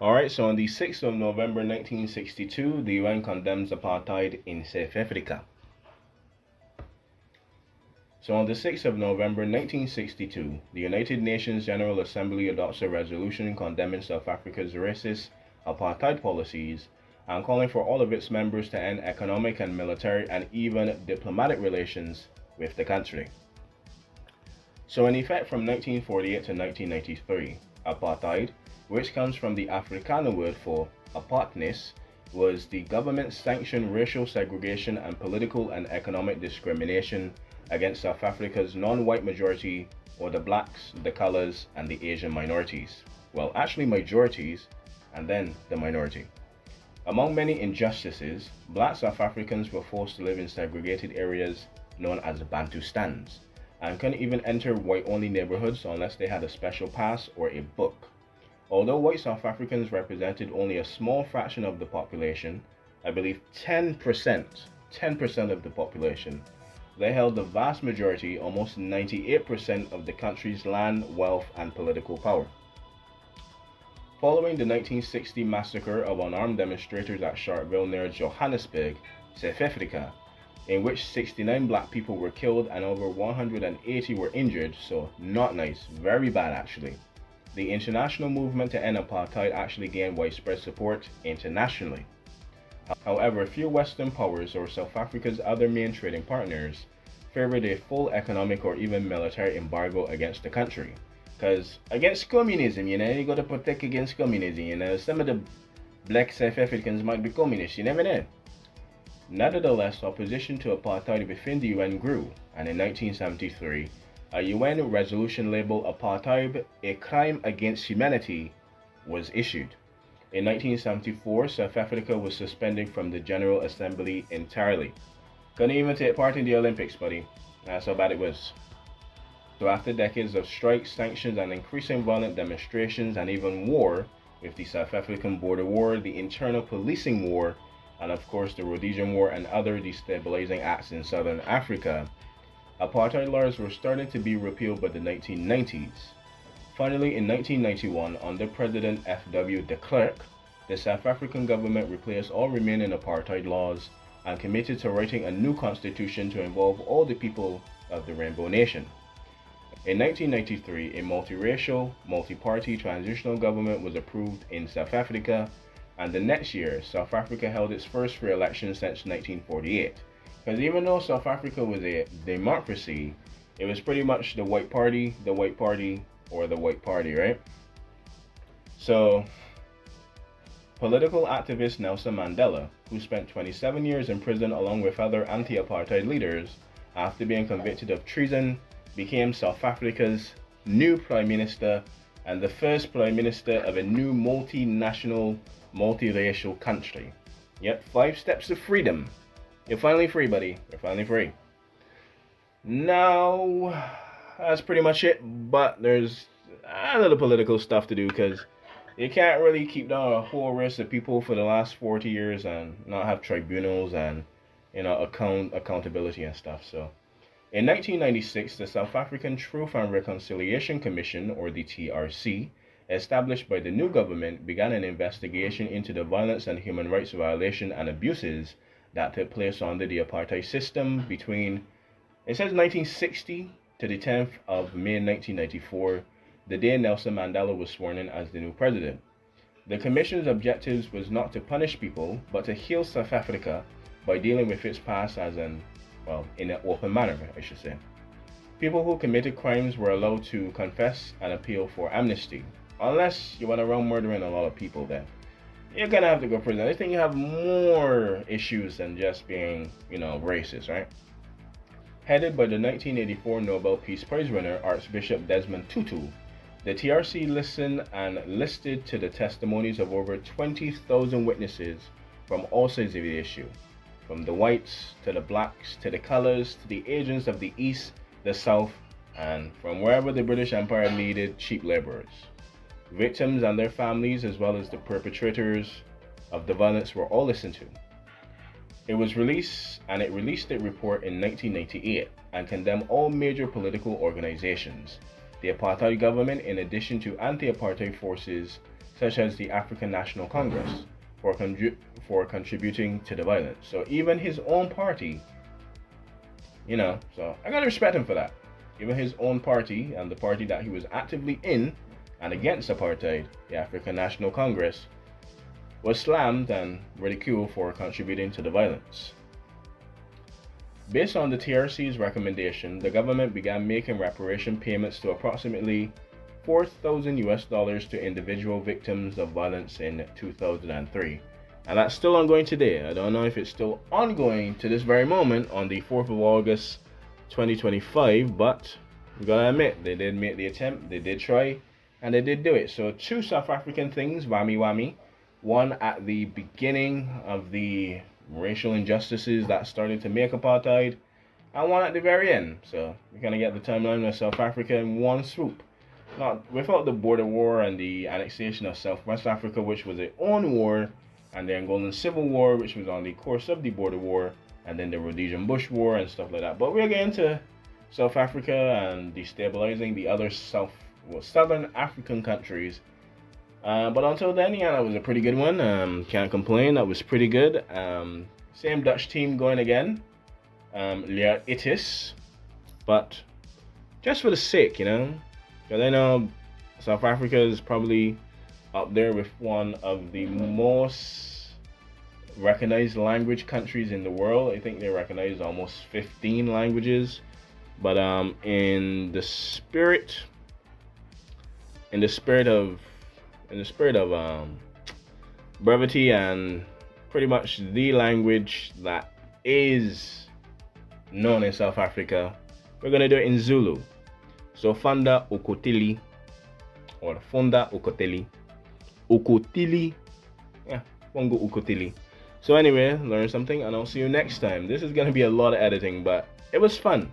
Alright, so on the 6th of November 1962, the UN condemns apartheid in South Africa. So on the 6th of November 1962, the United Nations General Assembly adopts a resolution condemning South Africa's racist apartheid policies and calling for all of its members to end economic and military and even diplomatic relations with the country. So in effect from 1948 to 1993, apartheid, which comes from the Afrikaner word for apartness, was the government-sanctioned racial segregation and political and economic discrimination against South Africa's non-white majority, or the blacks, the colors, and the Asian minorities. Well, actually majorities, and then the minority. Among many injustices, black South Africans were forced to live in segregated areas known as Bantustans, and couldn't even enter white-only neighborhoods unless they had a special pass or a book. Although white South Africans represented only a small fraction of the population, I believe 10% of the population, they held the vast majority, almost 98% of the country's land, wealth, and political power. Following the 1960 massacre of unarmed demonstrators at Sharpeville near Johannesburg, South Africa, in which 69 black people were killed and over 180 were injured, so not nice, very bad actually. The international movement to end apartheid actually gained widespread support internationally. However, few Western powers or South Africa's other main trading partners favored a full economic or even military embargo against the country. Because against communism, you got to protect against communism. Some of the black South Africans might be communists, you never know. Nevertheless, opposition to apartheid within the UN grew, and in 1973, a UN resolution labeled apartheid a crime against humanity was issued. In 1974, South Africa was suspended from the General Assembly entirely. Couldn't even take part in the Olympics, buddy. That's how bad it was. So after decades of strikes, sanctions, and increasing violent demonstrations, and even war, with the South African border war, the internal policing war, and of course the Rhodesian War and other destabilizing acts in southern Africa, apartheid laws were starting to be repealed by the 1990s. Finally, in 1991, under President F.W. de Klerk, the South African government replaced all remaining apartheid laws and committed to writing a new constitution to involve all the people of the Rainbow Nation. In 1993, a multiracial, multi-party transitional government was approved in South Africa, and the next year, South Africa held its first free election since 1948. Because even though South Africa was a democracy, it was pretty much the white party, or the white party, right? So, political activist Nelson Mandela, who spent 27 years in prison along with other anti-apartheid leaders after being convicted of treason, became South Africa's new prime minister and the first prime minister of a new multinational, multiracial country. Yep, 5 steps to freedom. You're finally free, buddy. You're finally free. Now, that's pretty much it, but there's a little political stuff to do because you can't really keep down a whole race of people for the last 40 years and not have tribunals and, accountability and stuff. So, in 1996, the South African Truth and Reconciliation Commission, or the TRC, established by the new government, began an investigation into the violence and human rights violation and abuses that took place under the apartheid system between, it says 1960 to the 10th of May 1994, the day Nelson Mandela was sworn in as the new president. The Commission's objectives was not to punish people, but to heal South Africa by dealing with its past in an open manner, I should say. People who committed crimes were allowed to confess and appeal for amnesty, unless you went around murdering a lot of people then. You're gonna have to go to prison. I think you have more issues than just being, racist, right? Headed by the 1984 Nobel Peace Prize winner Archbishop Desmond Tutu, the TRC listened and listed to the testimonies of over 20,000 witnesses from all sides of the issue, from the whites to the blacks to the colors to the agents of the East, the South, and from wherever the British Empire needed cheap laborers. Victims and their families, as well as the perpetrators of the violence, were all listened to. It released its report in 1998 and condemned all major political organizations, the apartheid government, in addition to anti-apartheid forces such as the African National Congress, for contributing to the violence. So even his own party, so I gotta respect him for that. Even his own party and the party that he was actively in and against apartheid, the African National Congress, was slammed and ridiculed for contributing to the violence. Based on the TRC's recommendation, the government began making reparation payments to approximately $4,000 to individual victims of violence in 2003. And that's still ongoing today. I don't know if it's still ongoing to this very moment on the 4th of August 2025, but we gotta admit, they did make the attempt, they did try, and they did do it. So two South African things, whammy. One at the beginning of the racial injustices that started to make apartheid, and one at the very end. So we kind of get the timeline of South Africa in one swoop. Not without the border war and the annexation of Southwest Africa, which was its own war, and the Angolan Civil War, which was on the course of the border war, and then the Rhodesian Bush War and stuff like that. But we'll get into South Africa and destabilizing the other southern African countries. But until then, yeah, that was a pretty good one. Can't complain. That was pretty good. Same Dutch team going again. Leer Itis. But just for the sake, because I know South Africa is probably up there with one of the most recognized language countries in the world. I think they recognize almost 15 languages. But in the spirit of brevity and pretty much the language that is known in South Africa, we're gonna do it in Zulu. So Fanda Ukotili, or Fonda Ukotili, yeah, Fongo Ukotili. So anyway, learn something, and I'll see you next time. This is gonna be a lot of editing, but it was fun.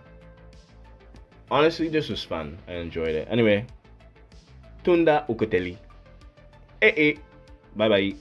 Honestly, this was fun. I enjoyed it. Anyway, Tunda Ukoteli. Bye bye.